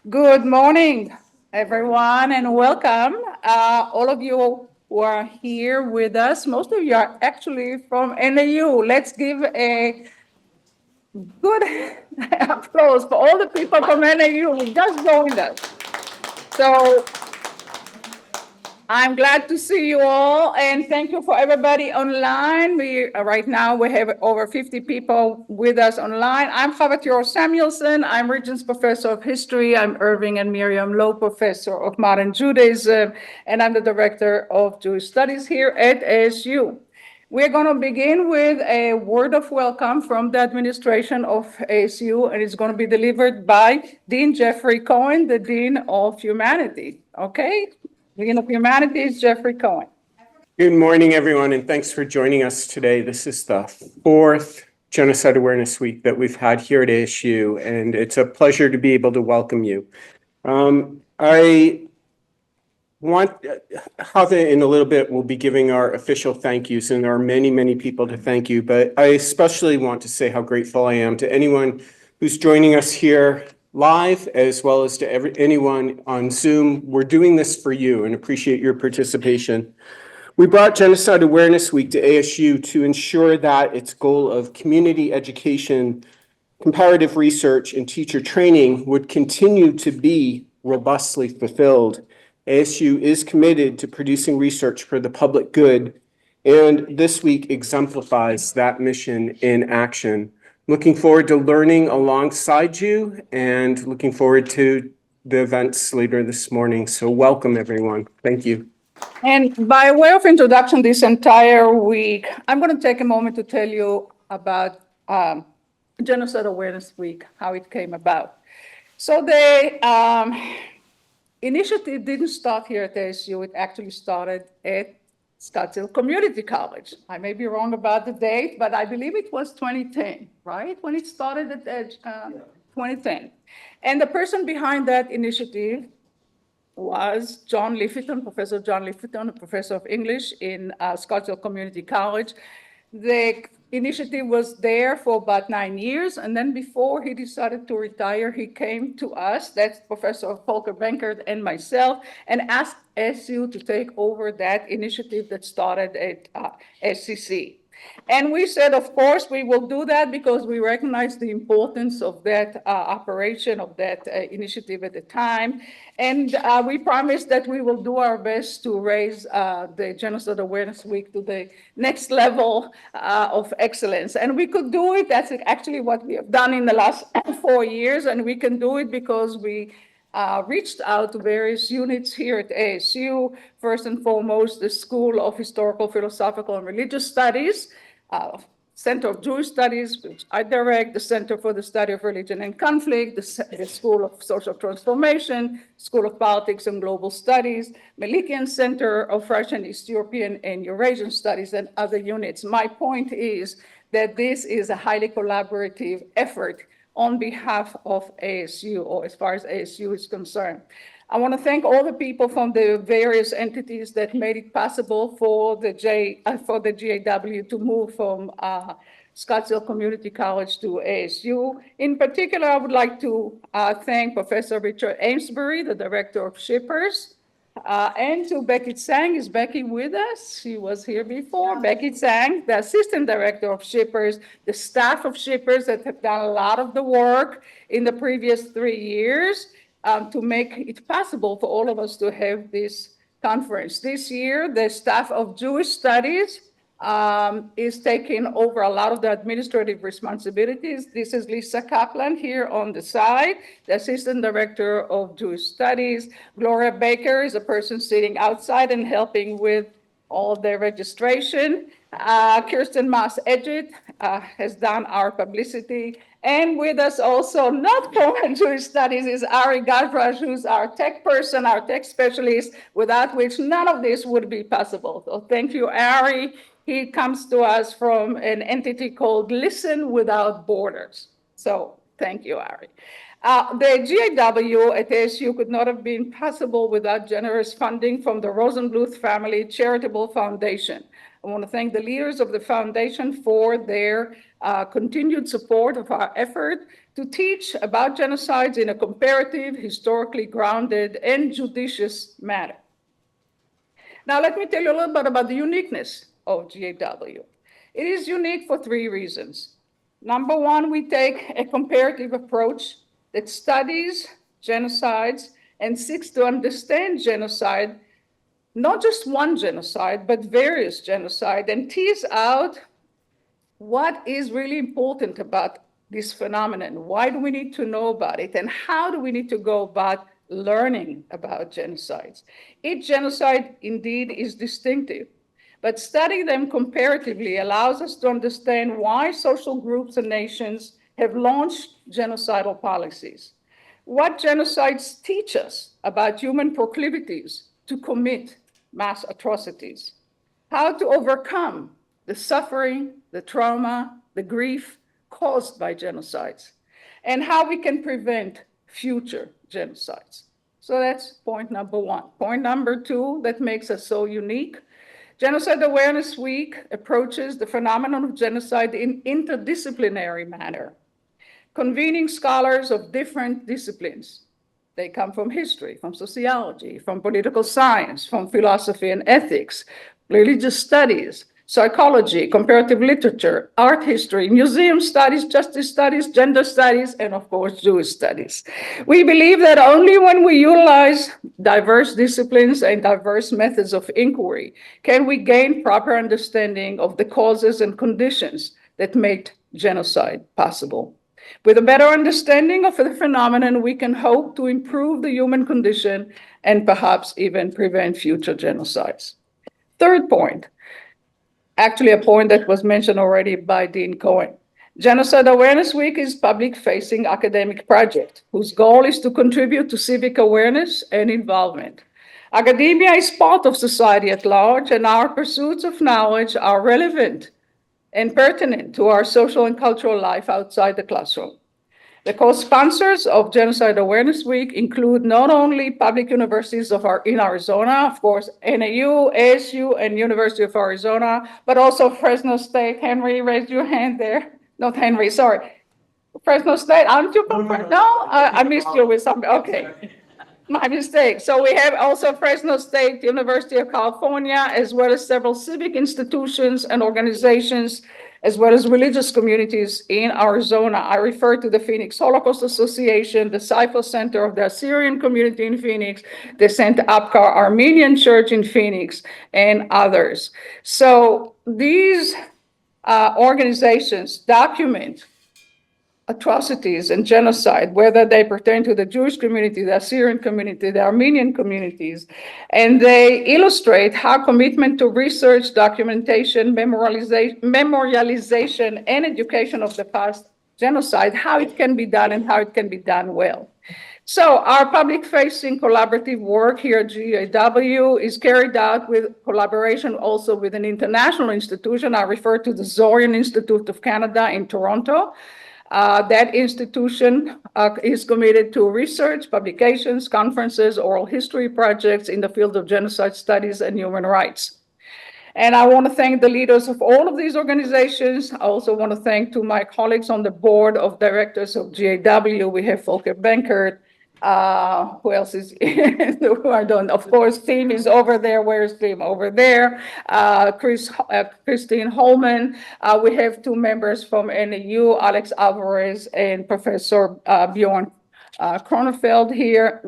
Good morning, everyone, and welcome. All of you who are here with us, most of you are actually from NAU. Let's give a good applause for all the people from NAU who just joined us. So I'm glad to see you all, and thank you for everybody online. Right now we have over 50 people with us online. I'm Hava Tirosh-Samuelson. I'm Regents Professor of History. I'm Irving and Miriam Lowe Professor of Modern Judaism, and I'm the Director of Jewish Studies here at ASU. We're going to begin with a word of welcome from the administration of ASU, and it's going to be delivered by Dean Jeffrey Cohen, the Dean of Humanity. Okay? Dean of Humanities, Jeffrey Cohen. Good morning, everyone, and thanks for joining us today. This is the fourth Genocide Awareness Week that we've had here at ASU, and it's a pleasure to be able to welcome you. I want, Hava in a little bit will be giving our official thank yous, and there are many, many people to thank you, but I especially want to say how grateful I am to anyone who's joining us here live, as well as to anyone on Zoom. We're doing this for you and appreciate your participation. We brought Genocide Awareness Week to ASU to ensure that its goal of community education, comparative research, and teacher training would continue to be robustly fulfilled. ASU is committed to producing research for the public good, and this week exemplifies that mission in action. Looking forward to learning alongside you and looking forward to the events later this morning. So welcome, everyone. Thank you. And by way of introduction this entire week, I'm going to take a moment to tell you about Genocide Awareness Week, how it came about. So the initiative didn't start here at ASU. It actually started at Scottsdale Community College. I may be wrong about the date, but I believe it was 2010, right? When it started at 2010. And the person behind that initiative was John Liffiton, Professor John Liffiton, a professor of English in Scottsdale Community College. The initiative was there for about 9 years, and then before he decided to retire, he came to us, that's Professor Volker Benkert and myself, and asked SU to take over that initiative that started at SCC. And we said, of course, we will do that because we recognize the importance of that operation, of that initiative at the time. And we promised that we will do our best to raise the Genocide Awareness Week to the next level of excellence. And we could do it. That's actually what we have done in the last 4 years. And we can do it because we reached out to various units here at ASU. First and foremost, the School of Historical, Philosophical, and Religious Studies, Center of Jewish Studies, which I direct, the Center for the Study of Religion and Conflict, the School of Social Transformation, School of Politics and Global Studies, Malikian Center of Russian, East European, and Eurasian Studies, and other units. My point is that this is a highly collaborative effort on behalf of ASU, or as far as ASU is concerned. I want to thank all the people from the various entities that made it possible for the GAW to move from Scottsdale Community College to ASU. In particular, I would like to thank Professor Richard Amesbury, the director of Shippers, and to Becky Tsang. Is Becky with us? She was here before. Yeah. Becky Tsang, the assistant director of Shippers, the staff of Shippers that have done a lot of the work in the previous 3 years to make it possible for all of us to have this conference. This year, the staff of Jewish Studies is taking over a lot of the administrative responsibilities. This is Lisa Kaplan here on the side, the Assistant Director of Jewish Studies. Gloria Baker is a person sitting outside and helping with all the registration. Kirsten Moss-Edgett has done our publicity. And with us also, not from Jewish Studies, is Ari Gadrash, who's our tech person, our tech specialist, without which none of this would be possible. So thank you, Ari. He comes to us from an entity called Listen Without Borders. So thank you, Ari. The GAW at ASU could not have been possible without generous funding from the Rosenbluth Family Charitable Foundation. I want to thank the leaders of the foundation for their continued support of our effort to teach about genocides in a comparative, historically grounded, and judicious manner. Now, let me tell you a little bit about the uniqueness of GAW. It is unique for 3 reasons. Number one, we take a comparative approach that studies genocides and seeks to understand genocide, not just one genocide, but various genocide, and tease out what is really important about this phenomenon. Why do we need to know about it? And how do we need to go about learning about genocides? Each genocide indeed is distinctive, but studying them comparatively allows us to understand why social groups and nations have launched genocidal policies, what genocides teach us about human proclivities to commit mass atrocities, how to overcome the suffering, the trauma, the grief caused by genocides, and how we can prevent future genocides. So that's point number one. Point number two that makes us so unique. Genocide Awareness Week approaches the phenomenon of genocide in interdisciplinary manner, convening scholars of different disciplines. They come from history, from sociology, from political science, from philosophy and ethics, religious studies, psychology, comparative literature, art history, museum studies, justice studies, gender studies, and of course, Jewish studies. We believe that only when we utilize diverse disciplines and diverse methods of inquiry can we gain proper understanding of the causes and conditions that make genocide possible. With a better understanding of the phenomenon, we can hope to improve the human condition and perhaps even prevent future genocides. Third point, actually a point that was mentioned already by Dean Cohen. Genocide Awareness Week is a public-facing academic project whose goal is to contribute to civic awareness and involvement. Academia is part of society at large, and our pursuits of knowledge are relevant and pertinent to our social and cultural life outside the classroom. The co-sponsors of Genocide Awareness Week include not only public universities in Arizona, of course, NAU, ASU, and University of Arizona, but also Fresno State. Henry, raise your hand there. Not Henry, sorry. Fresno State, aren't you from Fresno? No, I missed you with something. Okay, my mistake. So we have also Fresno State, University of California, as well as several civic institutions and organizations, as well as religious communities in Arizona. I refer to the Phoenix Holocaust Association, the Sifo Center of the Assyrian community in Phoenix, the St. Apgar Armenian Church in Phoenix, and others. So these organizations document atrocities and genocide, whether they pertain to the Jewish community, the Assyrian community, the Armenian communities, and they illustrate how commitment to research, documentation, memorialization, and education of the past genocide, how it can be done and how it can be done well. So our public-facing collaborative work here at GAW is carried out with collaboration also with an international institution. I refer to the Zorian Institute of Canada in Toronto. That institution is committed to research, publications, conferences, oral history projects in the field of genocide studies and human rights. And I want to thank the leaders of all of these organizations. I also want to thank to my colleagues on the board of directors of GAW. We have Volker Benkert. Who else is who I don't, of course, Tim is over there. Where's Tim? Over there. Christine Holman. We have 2 members from NAU, Alex Alvarez and Professor Bjorn Kronefeld here.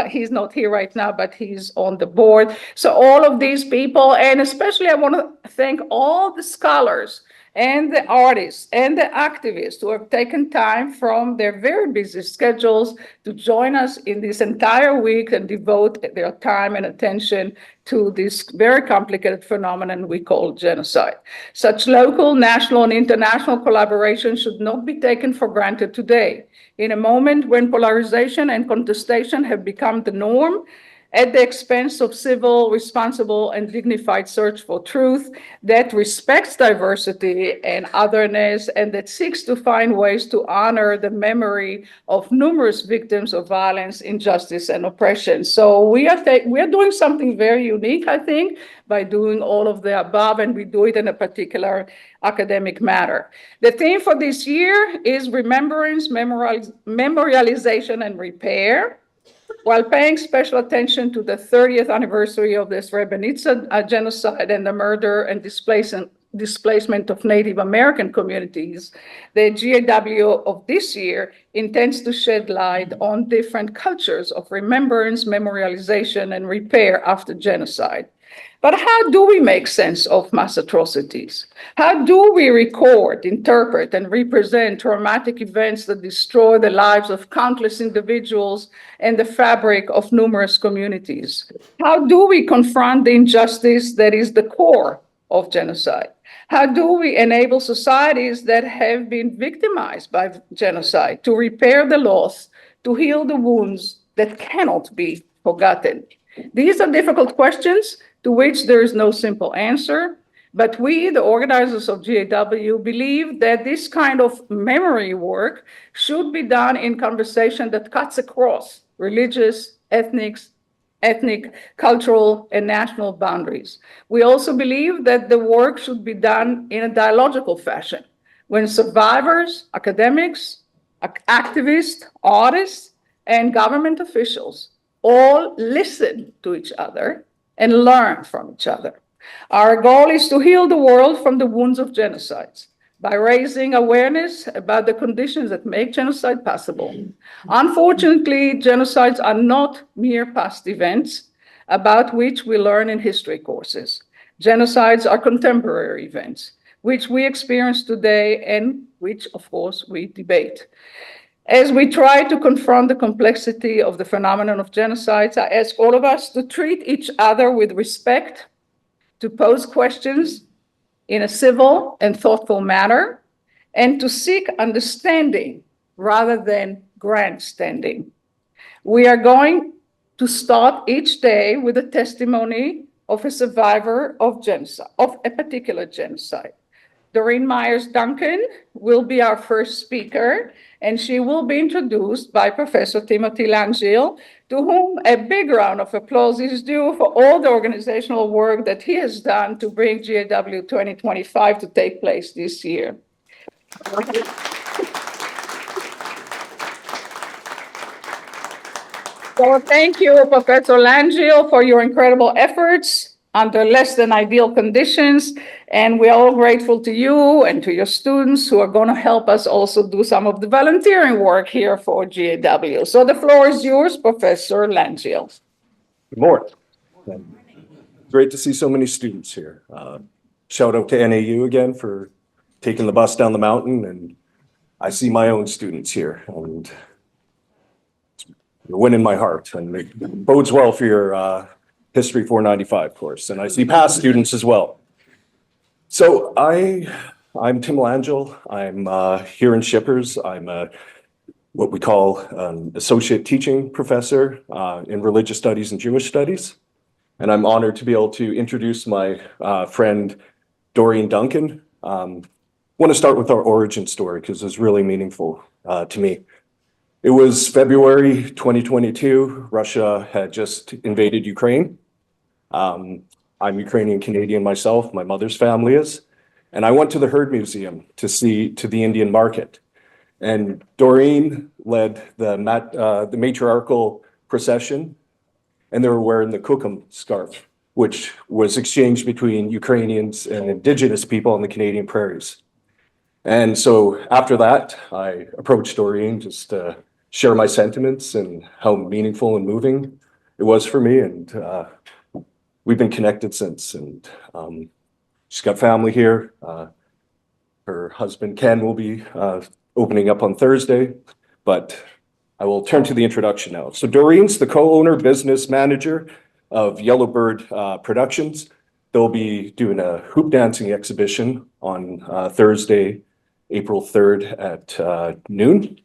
He's not here right now, but he's on the board. So all of these people, and especially I want to thank all the scholars and the artists and the activists who have taken time from their very busy schedules to join us in this entire week and devote their time and attention to this very complicated phenomenon we call genocide. Such local, national, and international collaboration should not be taken for granted today. In a moment when polarization and contestation have become the norm, at the expense of civil, responsible, and dignified search for truth that respects diversity and otherness and that seeks to find ways to honor the memory of numerous victims of violence, injustice, and oppression. So we are doing something very unique, I think, by doing all of the above, and we do it in a particular academic matter. The theme for this year is Remembrance, Memorialization, and Repair, while paying special attention to the 30th anniversary of the Srebrenica genocide and the murder and displacement of Native American communities. The GAW of this year intends to shed light on different cultures of remembrance, memorialization, and repair after genocide. But how do we make sense of mass atrocities? How do we record, interpret, and represent traumatic events that destroy the lives of countless individuals and the fabric of numerous communities? How do we confront the injustice that is the core of genocide? How do we enable societies that have been victimized by genocide to repair the loss, to heal the wounds that cannot be forgotten? These are difficult questions to which there is no simple answer, but we, the organizers of GAW, believe that this kind of memory work should be done in conversation that cuts across religious, ethnic, cultural, and national boundaries. We also believe that the work should be done in a dialogical fashion, when survivors, academics, activists, artists, and government officials all listen to each other and learn from each other. Our goal is to heal the world from the wounds of genocides by raising awareness about the conditions that make genocide possible. Unfortunately, genocides are not mere past events about which we learn in history courses. Genocides are contemporary events, which we experience today and which, of course, we debate. As we try to confront the complexity of the phenomenon of genocides, I ask all of us to treat each other with respect, to pose questions in a civil and thoughtful manner, and to seek understanding rather than grandstanding. We are going to start each day with a testimony of a survivor of genocide, of a particular genocide. Doreen Myers-Duncan will be our first speaker, and she will be introduced by Professor Timothy Langille, to whom a big round of applause is due for all the organizational work that he has done to bring GAW 2025 to take place this year. So thank you, Professor Langille, for your incredible efforts under less than ideal conditions. And we're all grateful to you and to your students who are going to help us also do some of the volunteering work here for GAW. So the floor is yours, Professor Langille. Good morning. Great to see so many students here. Shout out to NAU again for taking the bus down the mountain, and I see my own students here, and you're winning my heart, and it bodes well for your History 495 course, and I see past students as well. So I'm Tim Langille. I'm here in Shippers. I'm what we call an associate teaching professor in religious studies and Jewish studies. And I'm honored to be able to introduce my friend, Doreen Duncan. I want to start with our origin story because it's really meaningful to me. It was February 2022. Russia had just invaded Ukraine. I'm Ukrainian Canadian myself. My mother's family is. And I went to the Heard Museum to the Indian market. And Doreen led the matriarchal procession, and they were wearing the kukum scarf, which was exchanged between Ukrainians and Indigenous people on the Canadian prairies. And so after that, I approached Doreen just to share my sentiments and how meaningful and moving it was for me. And we've been connected since. And she's got family here. Her husband, Ken, will be opening up on Thursday, but I will turn to the introduction now. So Doreen's the co-owner, business manager of Yellowbird Productions. They'll be doing a hoop dancing exhibition on Thursday, April 3rd at noon.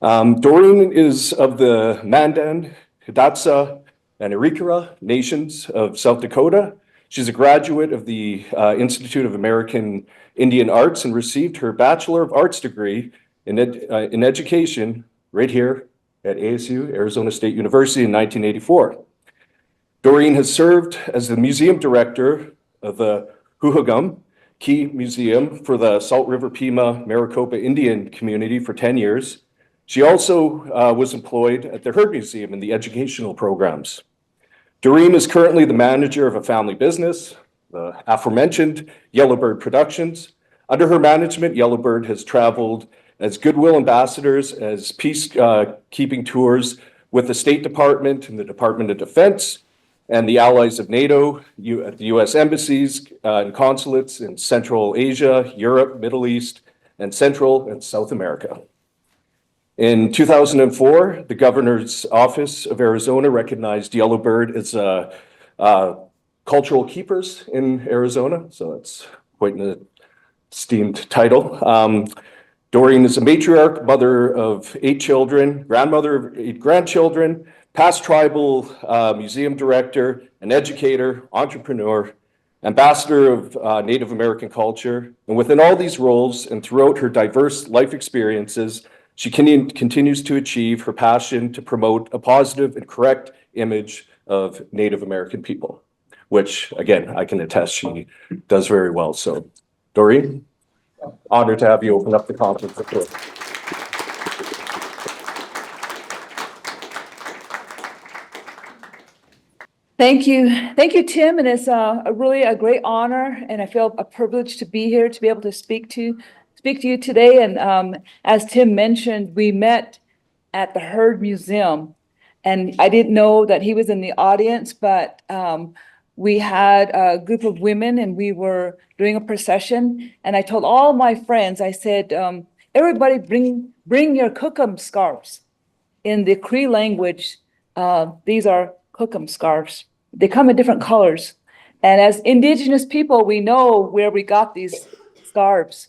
Doreen is of the Mandan, Hidatsa, and Arikara Nations of South Dakota. She's a graduate of the Institute of American Indian Arts and received her Bachelor of Arts degree in education right here at ASU, Arizona State University, in 1984. Doreen has served as the museum director of the Huhagum Key Museum for the Salt River Pima Maricopa Indian community for 10 years. She also was employed at the Heard Museum in the educational programs. Doreen is currently the manager of a family business, the aforementioned Yellowbird Productions. Under her management, Yellowbird has traveled as goodwill ambassadors, as peacekeeping tours with the State Department and the Department of Defense, and the allies of NATO, at the US embassies and consulates in Central Asia, Europe, Middle East, and Central and South America. In 2004, the Governor's Office of Arizona recognized Yellowbird as cultural keepers in Arizona, so that's quite an esteemed title. Doreen is a matriarch, mother of 8 children, grandmother of 8 grandchildren, past tribal museum director, an educator, entrepreneur, ambassador of Native American culture. And within all these roles and throughout her diverse life experiences, she continues to achieve her passion to promote a positive and correct image of Native American people, which, again, I can attest she does very well. So, Doreen, honored to have you open up the conference. Thank you, Tim, and it's really a great honor, and I feel a privilege to be here to be able to speak to you today. And as Tim mentioned, we met at the Heard Museum, and I didn't know that he was in the audience, but we had a group of women, and we were doing a procession. And I told all my friends, I said, everybody bring your kukum scarves. In the Cree language, these are kukum scarves. They come in different colors. And as Indigenous people, we know where we got these scarves.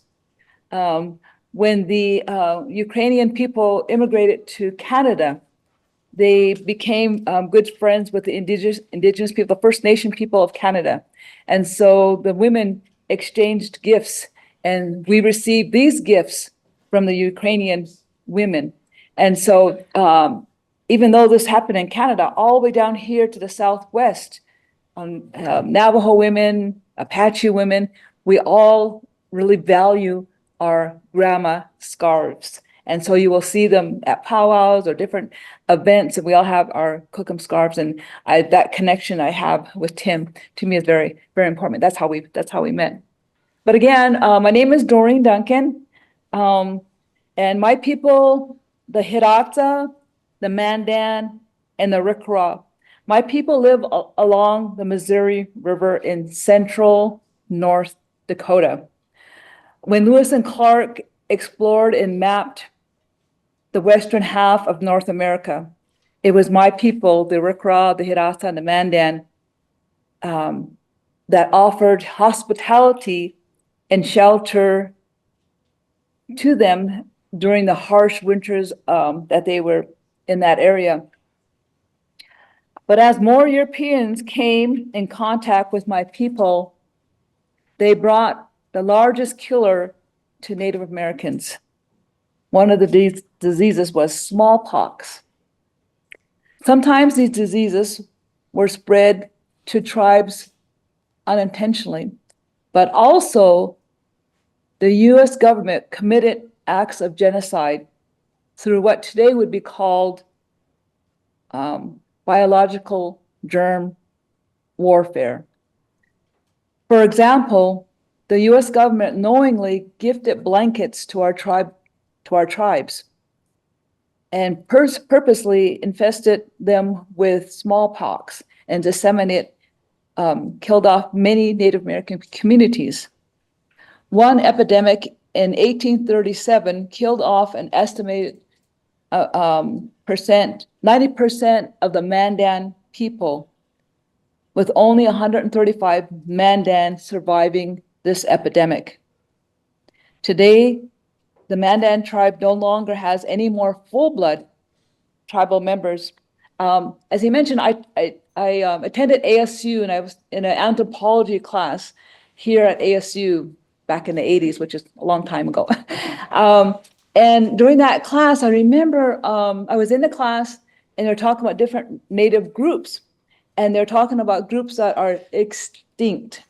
When the Ukrainian people immigrated to Canada, they became good friends with the indigenous people, the First Nation people of Canada. And so the women exchanged gifts, and we received these gifts from the Ukrainian women. And so even though this happened in Canada, all the way down here to the Southwest, Navajo women, Apache women, we all really value our grandma scarves. And so you will see them at powwows or different events, and we all have our kukum scarves. And that connection I have with Tim, to me, is very, very important. That's how we met. But again, my name is Doreen Duncan, and my people, the Hidatsa, the Mandan, and the Rikra. My people live along the Missouri River in central North Dakota. When Lewis and Clark explored and mapped the western half of North America, it was my people, the Rikra, the Hidatsa, and the Mandan, that offered hospitality and shelter to them during the harsh winters that they were in that area. But as more Europeans came in contact with my people, they brought the largest killer to Native Americans. One of the diseases was smallpox. Sometimes these diseases were spread to tribes unintentionally, but also the US government committed acts of genocide through what today would be called biological germ warfare. For example, the US government knowingly gifted blankets to our tribes and purposely infested them with smallpox and killed off many Native American communities. One epidemic in 1837 killed off an estimated 90% of the Mandan people, with only 135 Mandan surviving this epidemic. Today, the Mandan tribe no longer has any more full-blood tribal members As he mentioned, I attended ASU and I was in an anthropology class here at ASU back in the 80s, which is a long time ago. And during that class, I remember I was in the class and they're talking about different Native groups. And they're talking about groups that are extinct.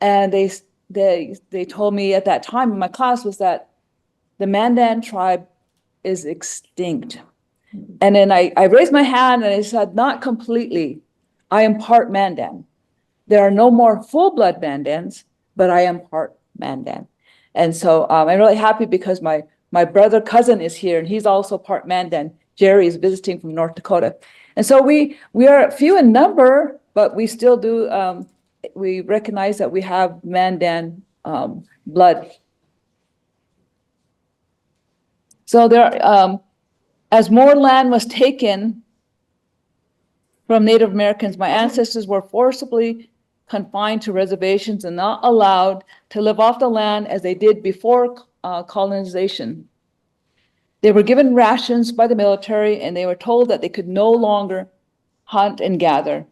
And they told me at that time in my class was that the Mandan tribe is extinct. And then I raised my hand and I said, not completely. I am part Mandan. There are no more full-blood Mandans, but I am part Mandan. And so I'm really happy because my brother cousin is here and he's also part Mandan. Jerry is visiting from North Dakota. And so we are few in number, but we still do, we recognize that we have Mandan blood. So there, as more land was taken from Native Americans, my ancestors were forcibly confined to reservations and not allowed to live off the land as they did before colonization. They were given rations by the military and they were told that they could no longer hunt and gather.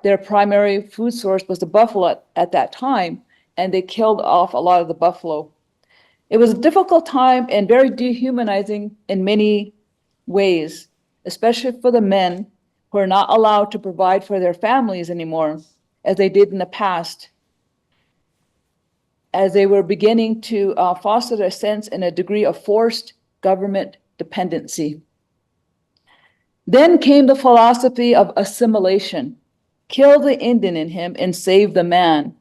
Their primary food source was the buffalo at that time, and they killed off a lot of the buffalo. It was a difficult time and very dehumanizing in many ways, especially for the men who are not allowed to provide for their families anymore, as they did in the past, as they were beginning to foster their sense and a degree of forced government dependency. Then came the philosophy of assimilation. Kill the Indian in him and save the man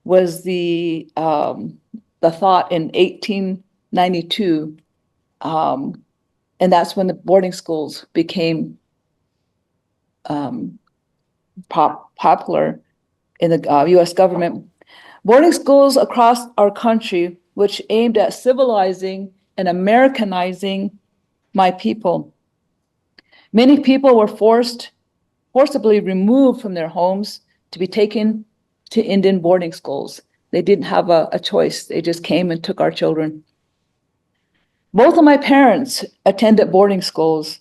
was the thought in 1892. And that's when the boarding schools became popular in the US government. Boarding schools across our country, which aimed at civilizing and Americanizing my people. Many people were forcibly removed from their homes to be taken to Indian boarding schools. They didn't have a choice. They just came and took our children. Both of my parents attended boarding schools,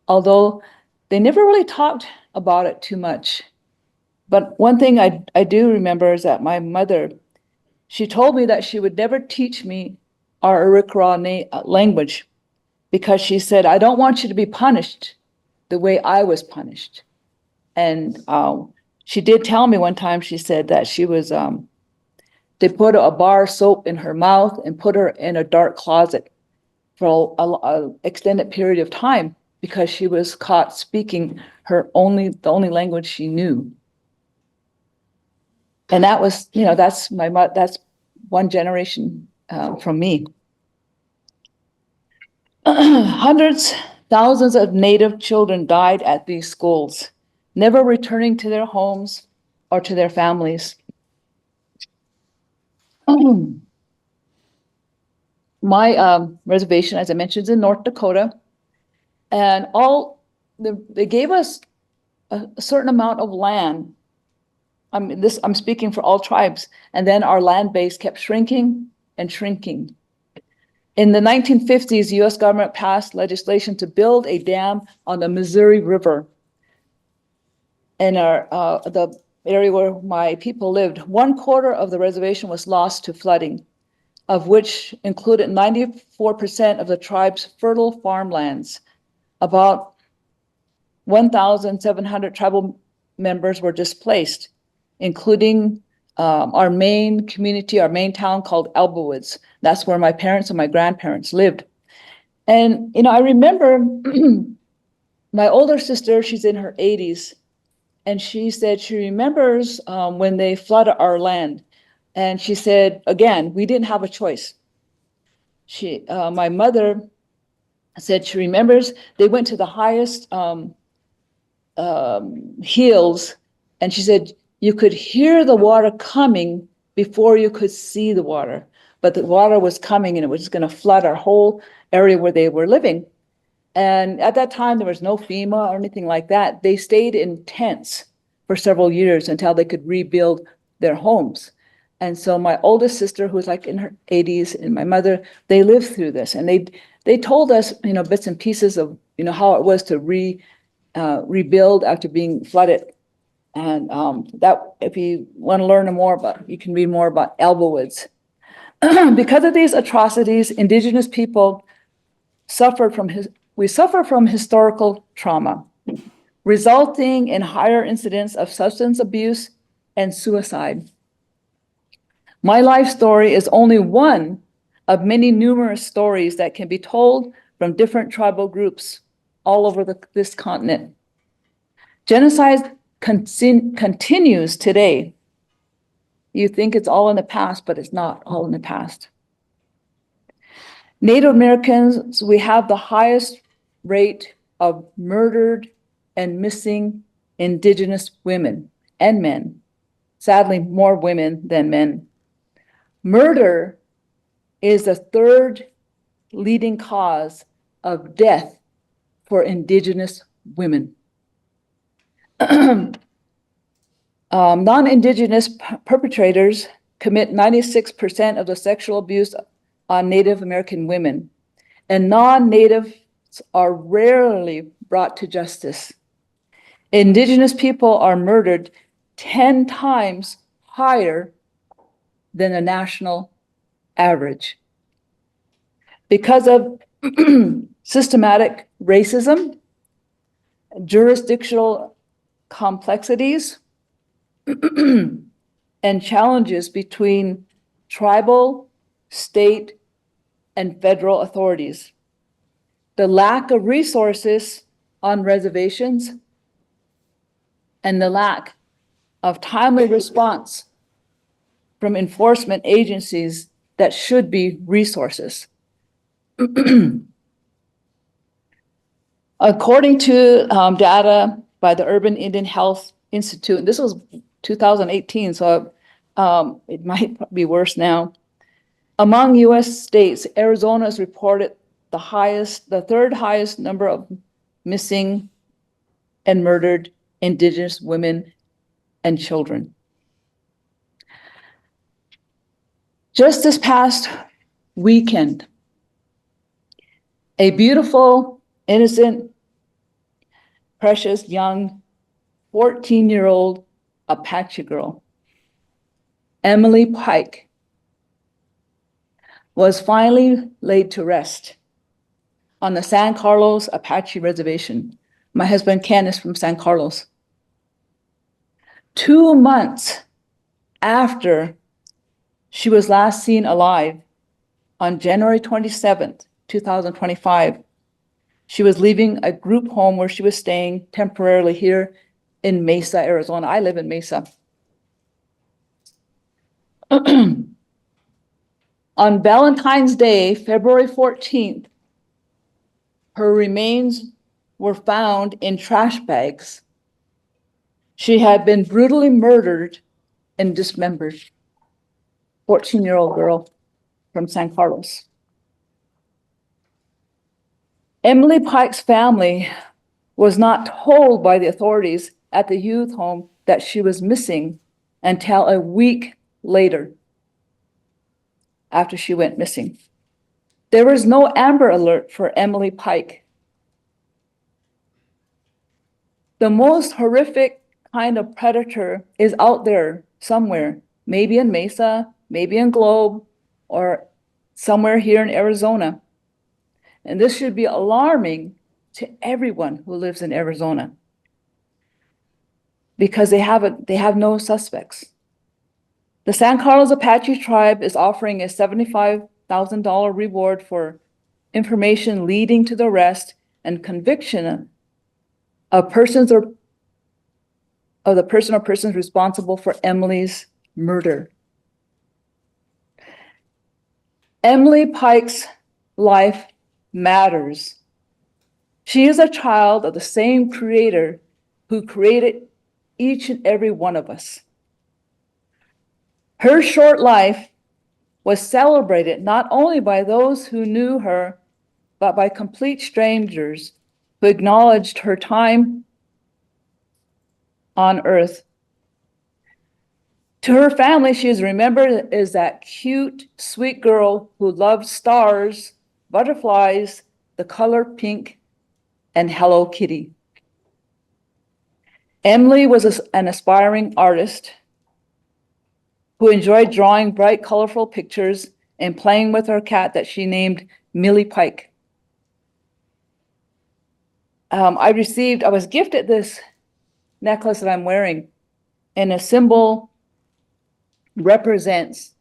although they never really talked about it too much. But one thing I do remember is that my mother, she told me that she would never teach me our Arikara language because she said, I don't want you to be punished the way I was punished. And she did tell me one time, she said that she was, they put a bar of soap in her mouth and put her in a dark closet for an extended period of time because she was caught speaking the only language she knew. And that was, that's one generation from me. Hundreds, thousands of Native children died at these schools, never returning to their homes or to their families. My reservation, as I mentioned, is in North Dakota, and they gave us a certain amount of land. I'm speaking for all tribes, and then our land base kept shrinking and shrinking. In the 1950s, US government passed legislation to build a dam on the Missouri River. In the area where my people lived, 1/4 of the reservation was lost to flooding, of which included 94% of the tribe's fertile farmlands. About 1,700 tribal members were displaced, including our main community, our main town called Elbowoods. That's where my parents and my grandparents lived. And, I remember my older sister, she's in her 80s, and she said she remembers when they flooded our land. And she said, again, we didn't have a choice. My mother said she remembers they went to the highest hills, and she said, you could hear the water coming before you could see the water, but the water was coming and it was going to flood our whole area where they were living. And at that time, there was no FEMA or anything like that. They stayed in tents for several years until they could rebuild their homes. And so my oldest sister, who was like in her 80s, and my mother, they lived through this. And they told us, bits and pieces of, how it was to rebuild after being flooded. And that, if you want to learn more about, you can read more about Elbowoods. Because of these atrocities, Indigenous people suffer from historical trauma, resulting in higher incidence of substance abuse and suicide. My life story is only one of many numerous stories that can be told from different tribal groups all over this continent. Genocide continues today. You think it's all in the past, but it's not all in the past. Native Americans, we have the highest rate of murdered and missing Indigenous women and men. Sadly, more women than men. Murder is the third leading cause of death for Indigenous women. Non-Indigenous perpetrators commit 96% of the sexual abuse on Native American women, and non-Natives are rarely brought to justice. Indigenous people are murdered 10 times higher than the national average. Because of systematic racism, jurisdictional complexities, and challenges between tribal, state, and federal authorities. The lack of resources on reservations and the lack of timely response from enforcement agencies that should be resources. According to data by the Urban Indian Health Institute, and this was 2018, so it might be worse now. Among US states, Arizona has reported the third highest number of missing and murdered Indigenous women and children. Just this past weekend, a beautiful, innocent, precious, young, 14-year-old Apache girl, Emily Pike, was finally laid to rest on the San Carlos Apache Reservation. My husband Ken is from San Carlos. 2 months after she was last seen alive, on January 27th, 2025, she was leaving a group home where she was staying temporarily here in Mesa, Arizona. I live in Mesa. On Valentine's Day, February 14th, her remains were found in trash bags. She had been brutally murdered and dismembered. 14-year-old girl from San Carlos. Emily Pike's family was not told by the authorities at the youth home that she was missing until a week later, after she went missing. There was no Amber Alert for Emily Pike. The most horrific kind of predator is out there somewhere, maybe in Mesa, maybe in Globe, or somewhere here in Arizona. And this should be alarming to everyone who lives in Arizona, because they have no suspects. The San Carlos Apache tribe is offering a $75,000 reward for information leading to the arrest and conviction of the person or persons responsible for Emily's murder. Emily Pike's life matters. She is a child of the same Creator who created each and every one of us. Her short life was celebrated not only by those who knew her, but by complete strangers who acknowledged her time on earth. To her family, she is remembered as that cute, sweet girl who loved stars, butterflies, the color pink, and Hello Kitty. Emily was an aspiring artist who enjoyed drawing bright, colorful pictures and playing with her cat that she named Millie Pike. I was gifted this necklace that I'm wearing, and a symbol represents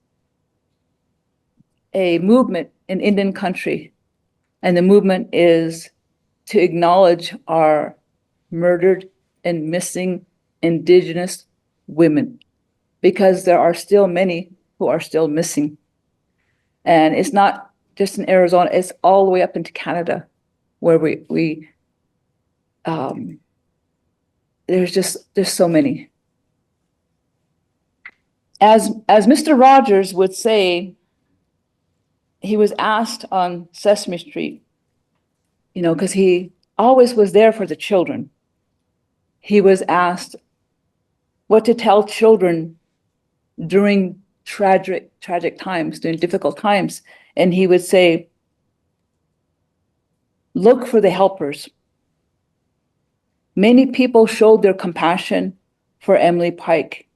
a movement in Indian country. And the movement is to acknowledge our murdered and missing Indigenous women, because there are still many who are still missing. And it's not just in Arizona, it's all the way up into Canada, where there's so many. As Mr. Rogers would say, he was asked on Sesame Street, because he always was there for the children. He was asked what to tell children during tragic times, during difficult times. And he would say, look for the helpers. Many people showed their compassion for Emily Pike.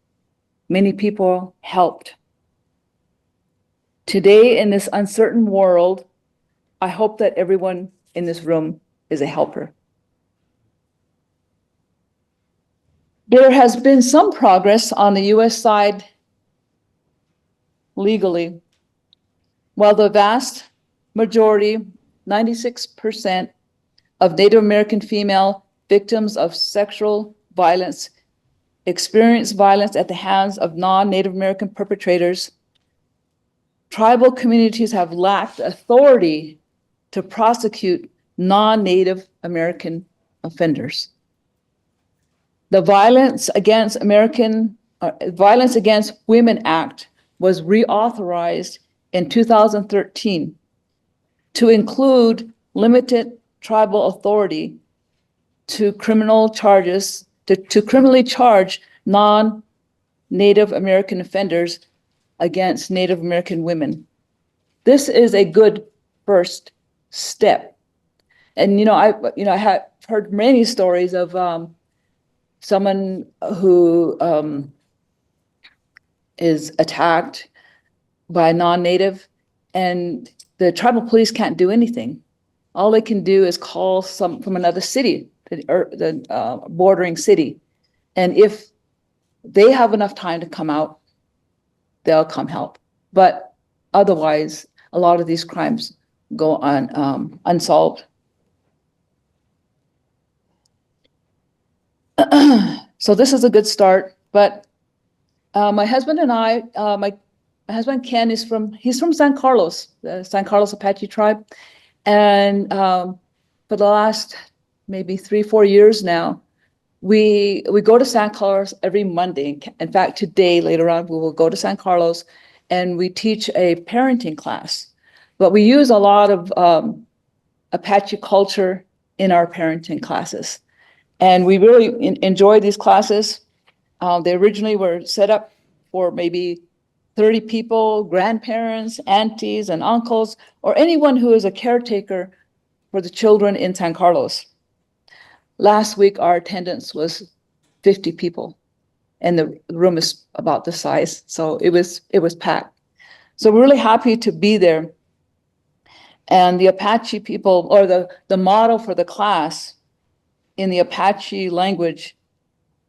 Many people helped. Today, in this uncertain world, I hope that everyone in this room is a helper. There has been some progress on the US side legally. While the vast majority, 96% of Native American female victims of sexual violence experience violence at the hands of non-Native American perpetrators, tribal communities have lacked authority to prosecute non-Native American offenders. The Violence Against Women Act was reauthorized in 2013 to include limited tribal authority to criminally charge non-Native American offenders against Native American women. This is a good first step. And I have heard many stories of someone who is attacked by a non-Native, and the tribal police can't do anything. All they can do is call some from another city, the bordering city. And if they have enough time to come out, they'll come help. But otherwise, a lot of these crimes go on unsolved. So this is a good start. But my husband and I, my husband Ken he's from San Carlos, the San Carlos Apache tribe. And for the last maybe 3-4 years now, we go to San Carlos every Monday. In fact, today, later on, we will go to San Carlos and we teach a parenting class. But we use a lot of Apache culture in our parenting classes. And we really enjoy these classes. They originally were set up for maybe 30 people, grandparents, aunties, and uncles, or anyone who is a caretaker for the children in San Carlos. Last week, our attendance was 50 people, and the room is about this size, so it was packed. So we're really happy to be there. And the Apache people, or the motto for the class in the Apache language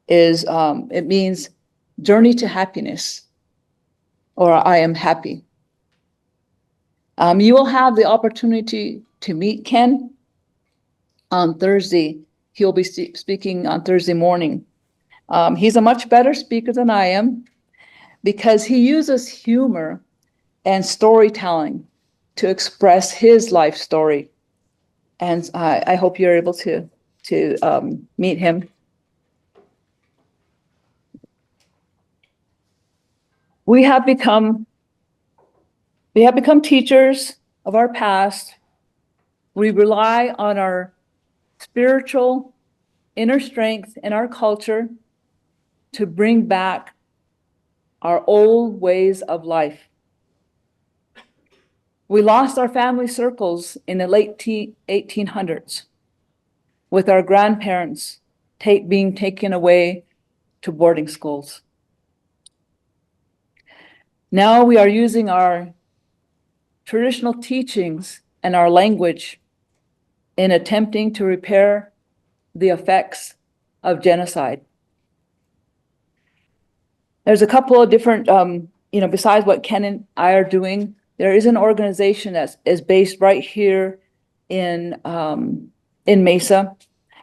is, it means journey to happiness, or I am happy. You will have the opportunity to meet Ken on Thursday. He'll be speaking on Thursday morning. He's a much better speaker than I am because he uses humor and storytelling to express his life story. And I hope you're able to meet him. We have become teachers of our past. We rely on our spiritual inner strength and our culture to bring back our old ways of life. We lost our family circles in the late 1800s with our grandparents being taken away to boarding schools. Now we are using our traditional teachings and our language in attempting to repair the effects of genocide. There's a couple of different, besides what Ken and I are doing, there is an organization that is based right here in Mesa.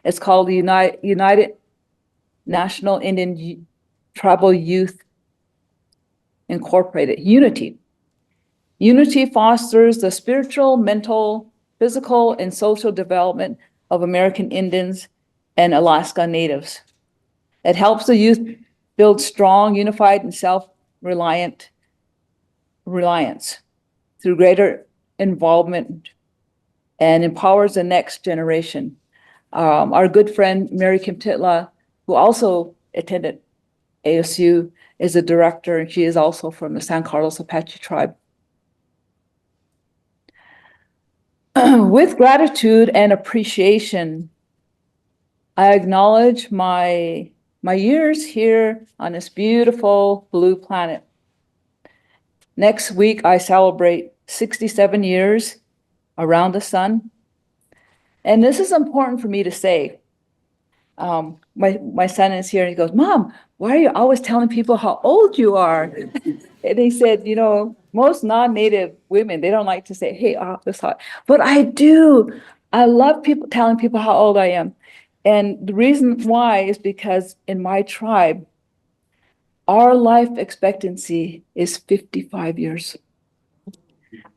It's called the United National Indian Tribal Youth Incorporated, Unity. Unity fosters the spiritual, mental, physical, and social development of American Indians and Alaska Natives. It helps the youth build strong, unified, and self-reliance through greater involvement and empowers the next generation. Our good friend, Mary Kim Titla, who also attended ASU, is a director, and she is also from the San Carlos Apache tribe. With gratitude and appreciation, I acknowledge my years here on this beautiful blue planet. Next week, I celebrate 67 years around the sun. And this is important for me to say. My son is here and he goes, "Mom, why are you always telling people how old you are?" And he said, most non-native women, they don't like to say, "Hey, this hot." But I do. I love telling people how old I am. And the reason why is because in my tribe, our life expectancy is 55 years.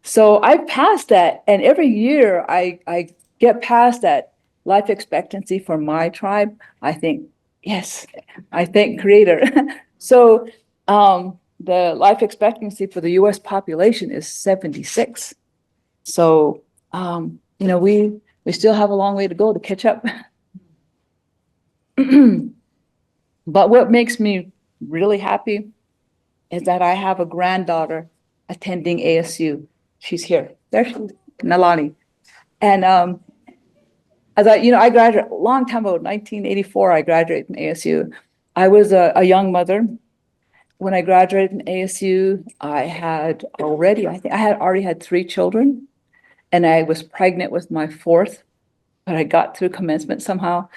So I passed that, and every year I get past that life expectancy for my tribe. I think, yes, I thank Creator. So the life expectancy for the US population is 76. So, we still have a long way to go to catch up. But what makes me really happy is that I have a granddaughter attending ASU. She's here. There she is, Nalani. And I graduated a long time ago, 1984, I graduated from ASU. I was a young mother. When I graduated from ASU, I had already had 3 children, and I was pregnant with my 4th, but I got through commencement somehow.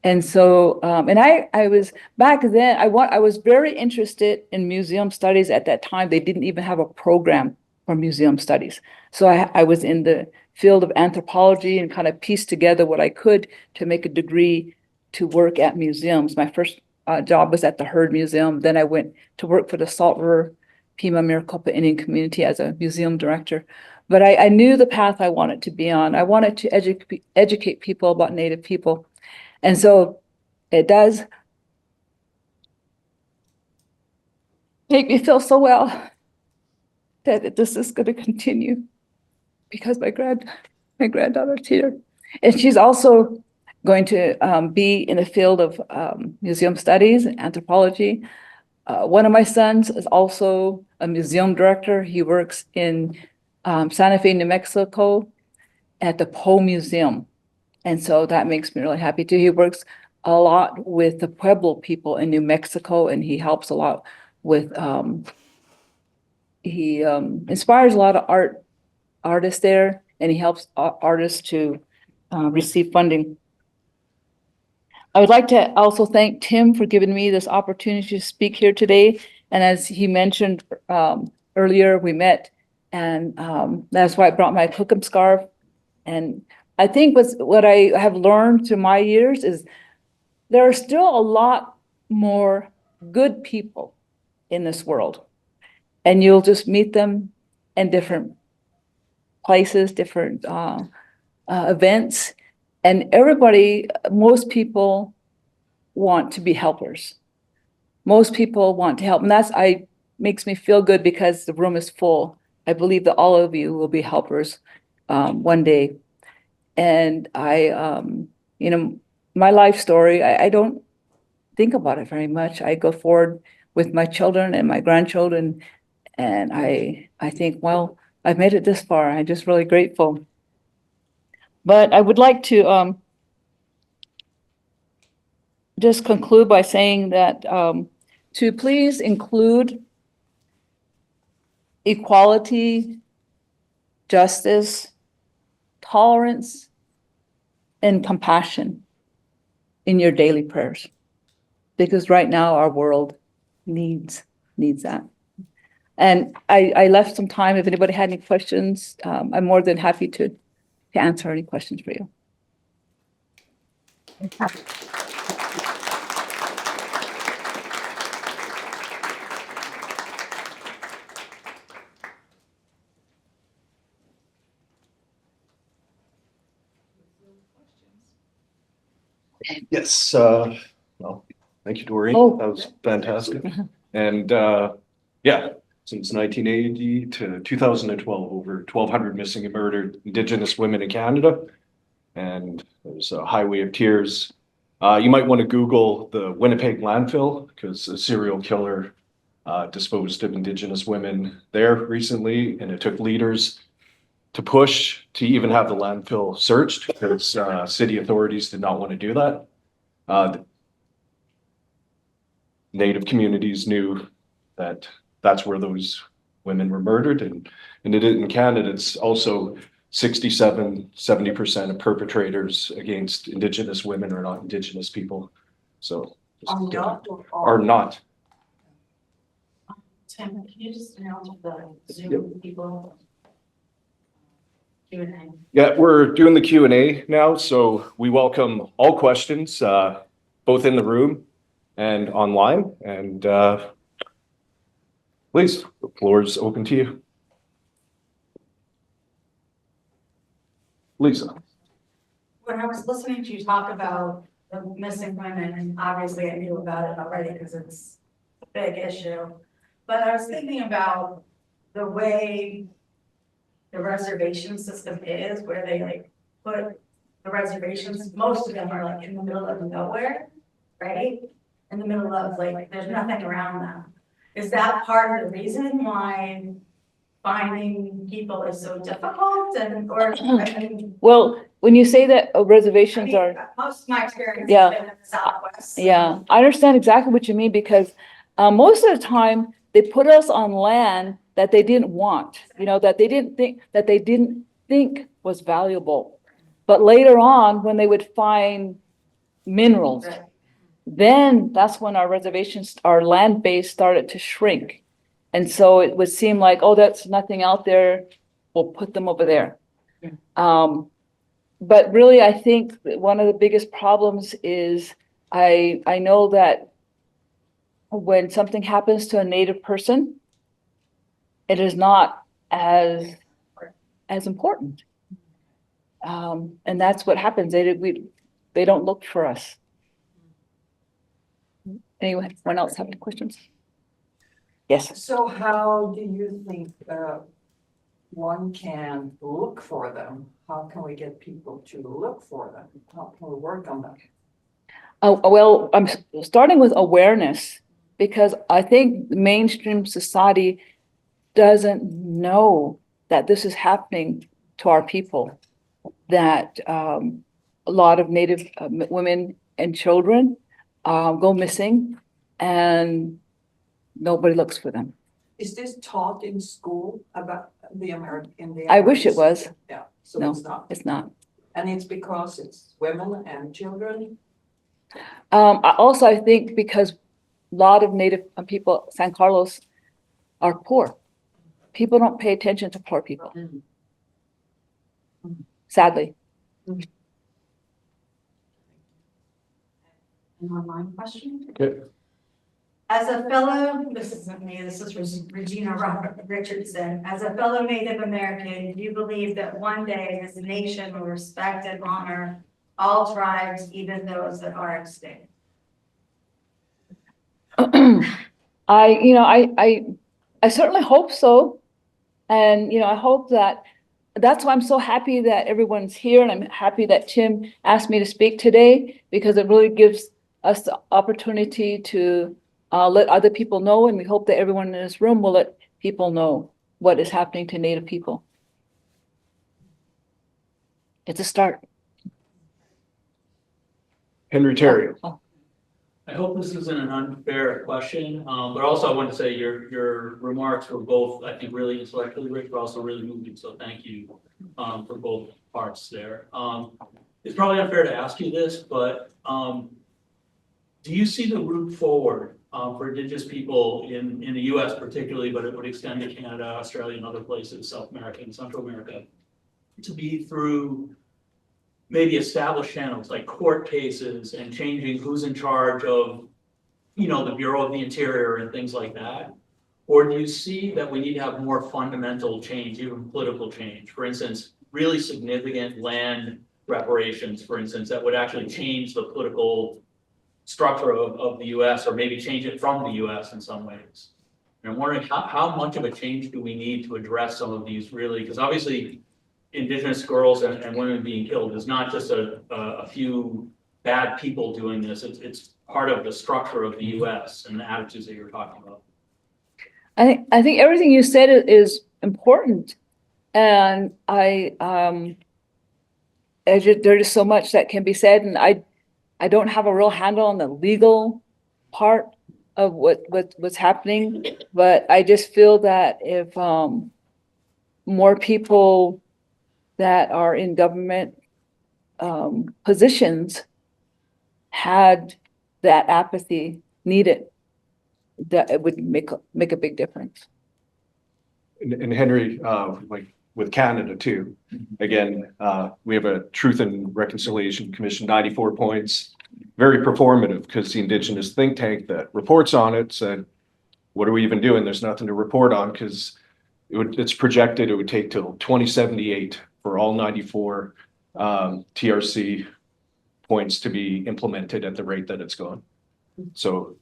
And so, I was back then, I was very interested in museum studies at that time. They didn't even have a program for museum studies. So I was in the field of anthropology and kind of pieced together what I could to make a degree to work at museums. My first job was at the Heard Museum. Then I went to work for the Salt River Pima Maricopa Indian community as a museum director. But I knew the path I wanted to be on. I wanted to educate people about Native people. And so it does make me feel so well that this is going to continue, because my granddaughter's here. And she's also going to be in the field of museum studies and anthropology. One of my sons is also a museum director. He works in Santa Fe, New Mexico at the Poe Museum. And so that makes me really happy too. He works a lot with the Pueblo people in New Mexico, and he helps a lot with, he inspires a lot of artists there, and he helps artists to receive funding. I would like to also thank Tim for giving me this opportunity to speak here today. And as he mentioned earlier, we met, and that's why I brought my Cookham scarf. And I think what I have learned through my years is there are still a lot more good people in this world. And you'll just meet them in different places, different events. And most people want to be helpers. Most people want to help. And makes me feel good because the room is full. I believe that all of you will be helpers one day. And my life story, I don't think about it very much. I go forward with my children and my grandchildren. And I think, well, I've made it this far. I'm just really grateful. But I would like to just conclude by saying that to please include equality, justice, tolerance, and compassion in your daily prayers. Because right now our world needs that. And I left some time, if anybody had any questions, I'm more than happy to answer any questions for you. Yes, well, thank you, Doreen. Oh. That was fantastic. And yeah, since 1980 to 2012, over 1,200 missing and murdered Indigenous women in Canada. And there's a highway of tears. You might want to Google the Winnipeg landfill because a serial killer disposed of Indigenous women there recently, and it took leaders to push to even have the landfill searched because city authorities did not want to do that. Native communities knew that that's where those women were murdered, and in Canada, it's also 70% of perpetrators against Indigenous women are not Indigenous people. So are not. Tim, can you just announce the Zoom people? Q&A. Yeah, we're doing the Q&A now, so we welcome all questions, both in the room and online. And please, the floor is open to you. Lisa. When I was listening to you talk about the missing women, and obviously I knew about it already because it's a big issue, but I was thinking about the way the reservation system is, where they like put the reservations, most of them are like in the middle of nowhere, right? In the middle of like, there's nothing around them. Is that part of the reason why finding people is so difficult or, I mean. Well, when you say that reservations are, Most of my experience Yeah. has been in the Southwest. yeah, I understand exactly what you mean because most of the time they put us on land that they didn't want, that they didn't think was valuable. But later on, when they would find minerals, Right. then that's when our reservations, our land base started to shrink. And so it would seem like, oh, that's nothing out there, we'll put them over there. But really, I think that one of the biggest problems is I know that when something happens to a Native person, it is not as important. And that's what happens. They don't look for us. Anyone else have any questions? Yes. So how do you think one can look for them? How can we get people to look for them? How can we work on that? Oh, well, I'm starting with awareness because I think mainstream society doesn't know that this is happening to our people, that a lot of Native women and children go missing and nobody looks for them. Is this taught in school about the American? I wish it was. Yeah, so No. it's not. It's not. And it's because it's women and children? I think because a lot of Native people, San Carlos, are poor. People don't pay attention to poor people, sadly. An online question? Okay. As a fellow, this isn't me, this is Regina Richardson. As a fellow Native American, do you believe that one day this nation will respect and honor all tribes, even those that are extinct? I certainly hope so. And, I hope that's why I'm so happy that everyone's here and I'm happy that Tim asked me to speak today because it really gives us the opportunity to let other people know, and we hope that everyone in this room will let people know what is happening to Native people. It's a start. Henry Terry. Oh. I hope this isn't an unfair question, but also I want to say your remarks were both, I think, really intellectually rich, but also really moving. So thank you for both parts there. It's probably unfair to ask you this, but do you see the route forward for Indigenous people in the US particularly, but it would extend to Canada, Australia, and other places, South America and Central America, to be through maybe established channels like court cases and changing who's in charge of, you know, the Bureau of the Interior and things like that? Or do you see that we need to have more fundamental change, even political change? For instance, really significant land reparations, for instance, that would actually change the political structure of the US, or maybe change it from the US in some ways. And I'm wondering how much of a change do we need to address some of these really, because obviously Indigenous girls and women being killed is not just a few bad people doing this. It's part of the structure of the US and the attitudes that you're talking about. I think everything you said is important. And there is so much that can be said, and I don't have a real handle on the legal part of what's happening, but I just feel that if more people that are in government positions had that apathy needed, that it would make a big difference. And Henry, like with Canada too, again, we have a Truth and Reconciliation Commission, 94 points, very performative, because the Indigenous think tank that reports on it said, what are we even doing? There's nothing to report on, because it's projected it would take till 2078 for all 94 TRC points to be implemented at the rate that it's going. So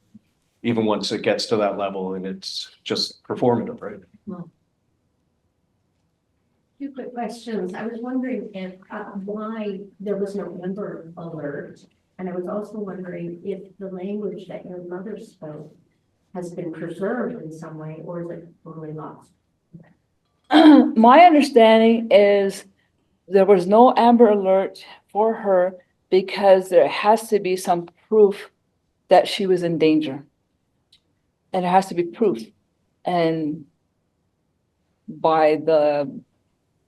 even once it gets to that level, and it's just performative, right? Two quick questions. I was wondering if why there was no Amber Alert, and I was also wondering if the language that your mother spoke has been preserved in some way, or is it totally lost? My understanding is there was no Amber Alert for her because there has to be some proof that she was in danger. And it has to be proof. And by the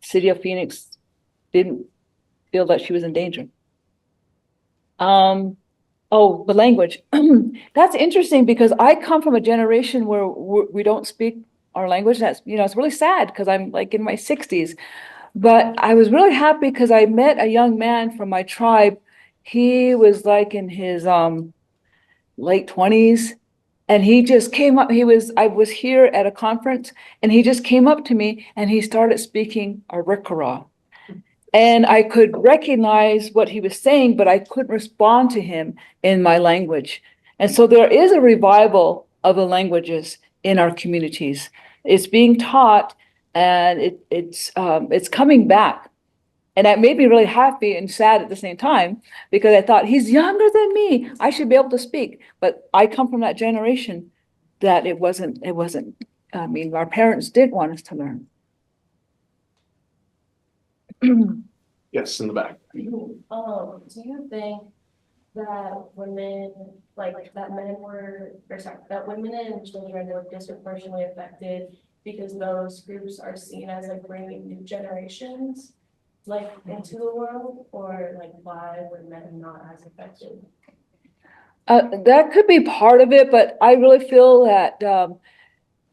city of Phoenix didn't feel that she was in danger. Oh, the language. That's interesting, because I come from a generation where we don't speak our language. That's, you know, it's really sad because I'm like in my 60s. But I was really happy because I met a young man from my tribe. He was like in his late 20s. And he just came up, I was here at a conference, and he just came up to me and he started speaking Arikara. And I could recognize what he was saying, but I couldn't respond to him in my language. And so there is a revival of the languages in our communities. It's being taught, and it's coming back. And that made me really happy and sad at the same time, because I thought, he's younger than me, I should be able to speak. But I come from that generation that it wasn't, I mean, our parents did want us to learn. Yes, in the back. Do you think that women, like that men were, or sorry, that women and children were disproportionately affected because those groups are seen as like bringing new generations like into the world, or like why were men not as affected? That could be part of it, but I really feel that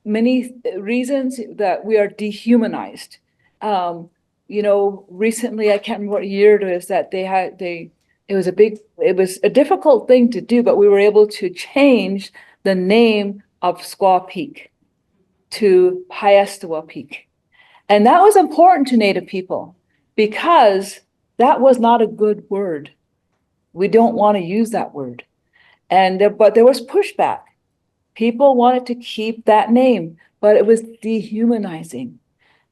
many reasons that we are dehumanized. You know, recently, I can't remember what year it was that it was a difficult thing to do, but we were able to change the name of Squaw Peak to Piestewa Peak. And that was important to Native people because that was not a good word. We don't want to use that word. But there was pushback. People wanted to keep that name, but it was dehumanizing.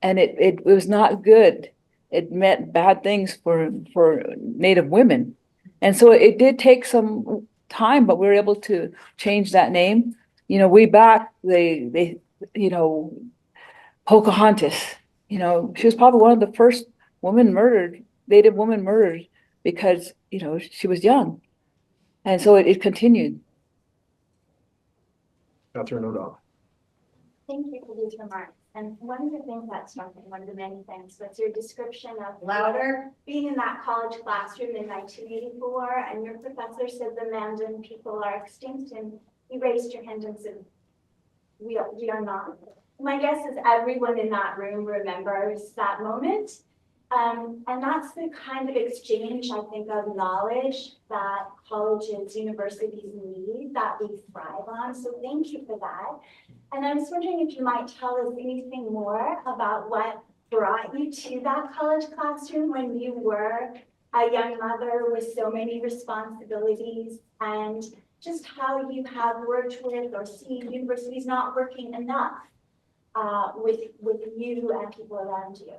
And it was not good. It meant bad things for Native women. And so it did take some time, but we were able to change that name. You know, way back, they you know, Pocahontas, you know, she was probably one of the first Native women murdered because, you know, she was young. And so it continued. Catherine O'Donnell. Thank you for these remarks. And one of the things that struck me, one of the many things, was your description of Louder. being in that college classroom in 1984, and your professor said the Mandan people are extinct, and you raised your hand and said, we are not. My guess is everyone in that room remembers that moment. And that's the kind of exchange, I think, of knowledge that colleges, universities need, that we thrive on. So thank you for that. And I was wondering if you might tell us anything more about what brought you to that college classroom when you were a young mother with so many responsibilities, and just how you have worked with or seen universities not working enough with you and people around you.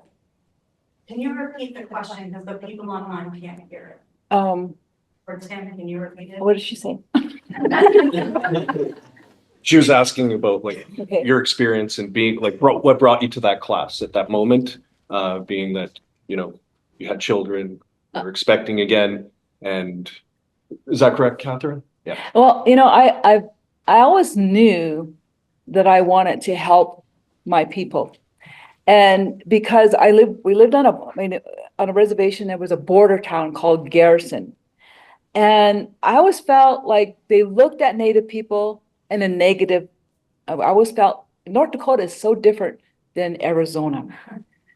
Can you repeat the question, because the people online can't hear it? Um, Or Tim, can you repeat it? what did she say? She was asking about like Okay. your experience and being like, what brought you to that class at that moment, being that, you know, you had children, you were expecting again, and is that correct, Catherine? Yeah. Well, you know, I always knew that I wanted to help my people. And because we lived on a reservation, there was a border town called Garrison. And I always felt like they looked at Native people in a negative. I always felt North Dakota is so different than Arizona.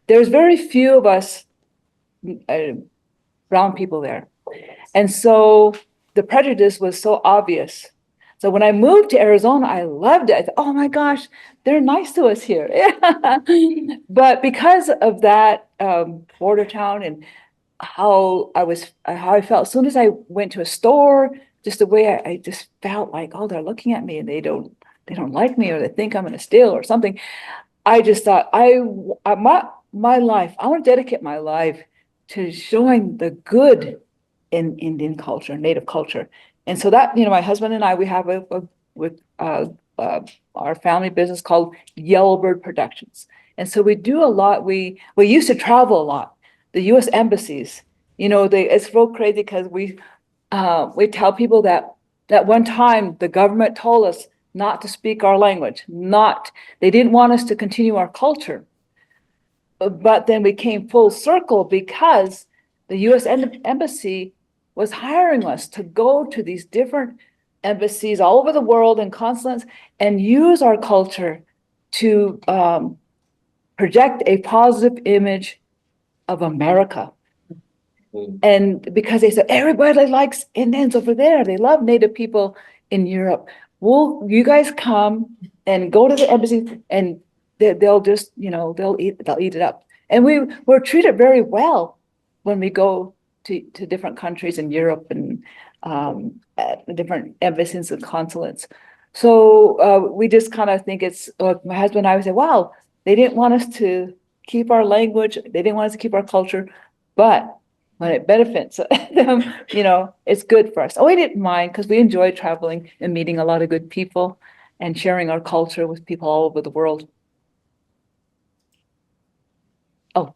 There's very few of us brown people there. And so the prejudice was so obvious. So when I moved to Arizona, I loved it. I thought, oh my gosh, they're nice to us here. But because of that border town and how I felt, as soon as I went to a store, just the way I just felt like, oh, they're looking at me and they don't like me, or they think I'm gonna steal or something. I just thought my life, I want to dedicate my life to showing the good in Indian culture, Native culture. And so that, you know, my husband and I, we have our family business called Yellowbird Productions. And so we do a lot. We used to travel a lot. The U.S. embassies, you know, it's real crazy because we tell people that one time the government told us not to speak our language, they didn't want us to continue our culture. But then we came full circle because the U.S. embassy was hiring us to go to these different embassies all over the world and consulates and use our culture to project a positive image of America. And because they said, everybody likes Indians over there, they love Native people in Europe. Well, you guys come and go to the embassy and they'll just, you know, they'll eat it up. And we're treated very well when we go to different countries in Europe and at the different embassies and consulates. So we just kind of think it's, my husband and I would say, wow, they didn't want us to keep our language, they didn't want us to keep our culture, but when it benefits them, you know, it's good for us. Oh, we didn't mind because we enjoy traveling and meeting a lot of good people and sharing our culture with people all over the world. Oh.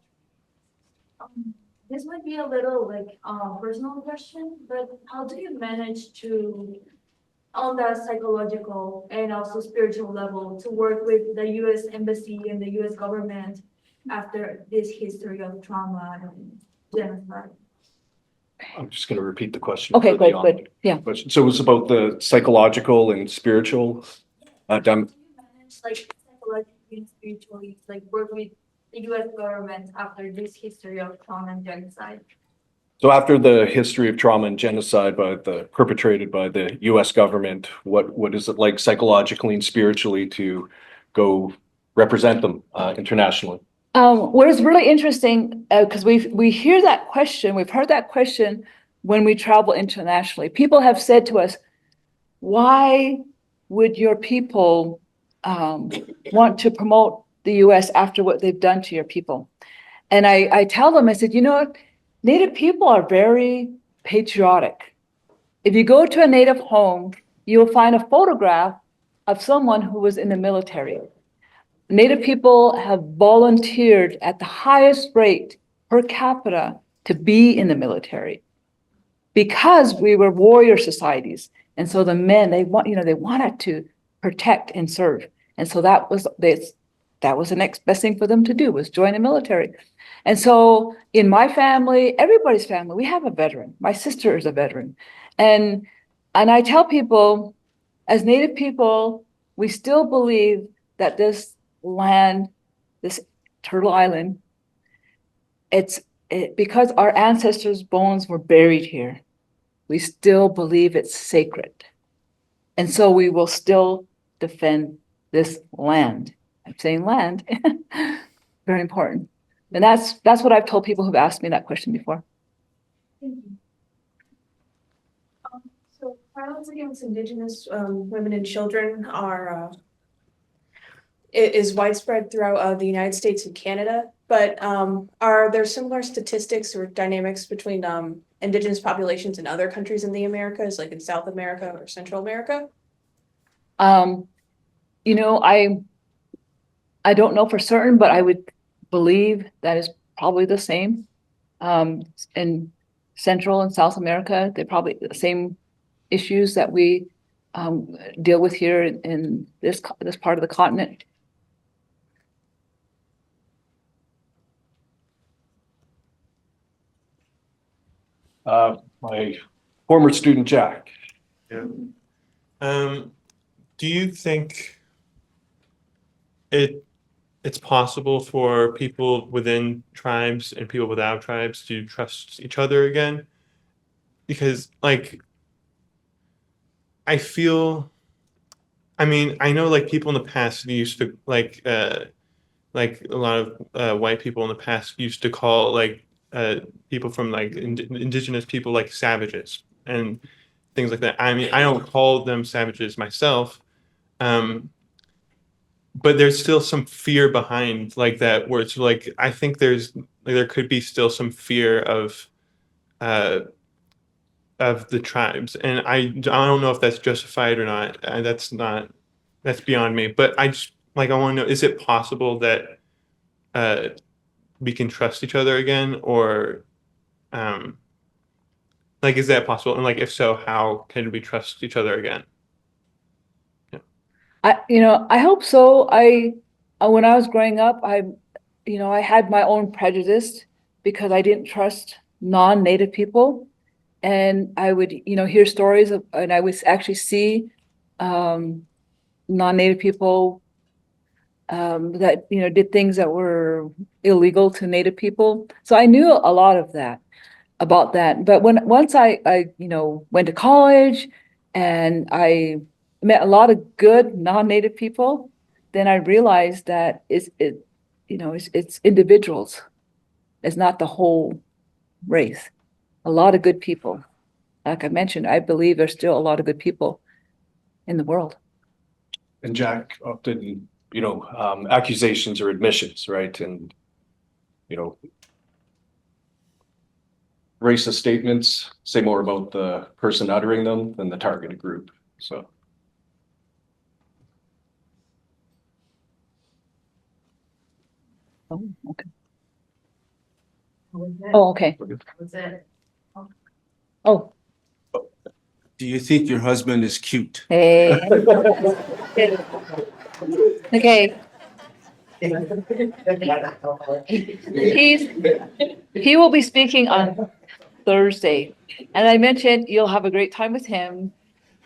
This might be a little like personal question, but how do you manage to, on the psychological and also spiritual level, to work with the U.S. Embassy and the U.S. government after this history of trauma and genocide? I'm just going to repeat the question. Okay, good. Yeah. So it was about the psychological and spiritual. Like psychologically and spiritually, like work with the U.S. government after this history of trauma and genocide. So after the history of trauma and genocide perpetrated by the U.S. government, what is it like psychologically and spiritually to go represent them internationally? What is really interesting, because we hear that question, we've heard that question when we travel internationally. People have said to us, why would your people want to promote the U.S. after what they've done to your people? And I tell them, I said, you know what? Native people are very patriotic. If you go to a Native home, you will find a photograph of someone who was in the military. Native people have volunteered at the highest rate per capita to be in the military because we were warrior societies. And so the men, they wanted to protect and serve. And so that was the next best thing for them to do, was join the military. And so in my family, everybody's family, we have a veteran. My sister is a veteran. And I tell people, as Native people, we still believe that this land, this Turtle Island, because our ancestors' bones were buried here, we still believe it's sacred. And so we will still defend this land. I'm saying land, very important. And that's what I've told people who've asked me that question before. So violence against Indigenous women and children is widespread throughout the United States and Canada, but are there similar statistics or dynamics between Indigenous populations in other countries in the Americas, like in South America or Central America? You know, I don't know for certain, but I would believe that is probably the same. In Central and South America, they're probably the same issues that we deal with here in this part of the continent. My former student, Jack. Yeah. Do you think it's possible for people within tribes and people without tribes to trust each other again? Because, like, I mean, I know, like, people in the past used to, like a lot of white people in the past used to call, like, people from, like, indigenous people, like, savages and things like that. I mean, I don't call them savages myself, but there's still some fear behind, like, that, where it's like, I think there could be still some fear of the tribes, and I don't know if that's justified or not. That's beyond me. But I want to know: is it possible that we can trust each other again, or like, is that possible? And, like, if so, how can we trust each other again? I hope so. When I was growing up, I had my own prejudice because I didn't trust non-Native people. And I would, hear stories and I would actually see non-Native people that, did things that were illegal to Native people. So I knew a lot of that, about that. But once I went to college and I met a lot of good non-Native people, then I realized that it's individuals. It's not the whole race. A lot of good people. Like I mentioned, I believe there's still a lot of good people in the world. And Jack, often, accusations or admissions, right? And, racist statements say more about the person uttering them than the targeted group, so. Oh, okay. Oh, okay. Was it? Oh, Do you think your husband is cute? hey. Okay. He will be speaking on Thursday. And I mentioned you'll have a great time with him.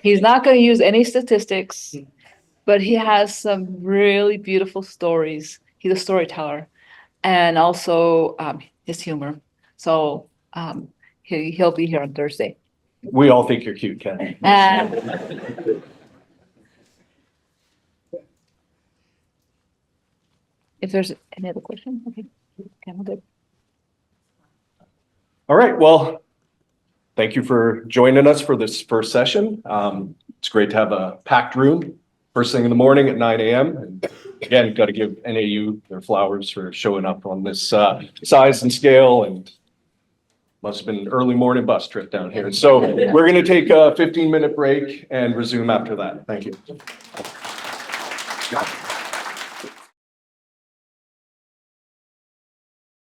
He's not going to use any statistics, but he has some really beautiful stories. He's a storyteller, and also his humor. So he'll be here on Thursday. We all think you're cute, Ken. If there's any other question, okay, we're good. All right, well, thank you for joining us for this first session. It's great to have a packed room first thing in the morning at 9 a.m. And again, got to give NAU their flowers for showing up on this size and scale, and must have been an early morning bus trip down here. So we're going to take a 15-minute break and resume after that. Thank you.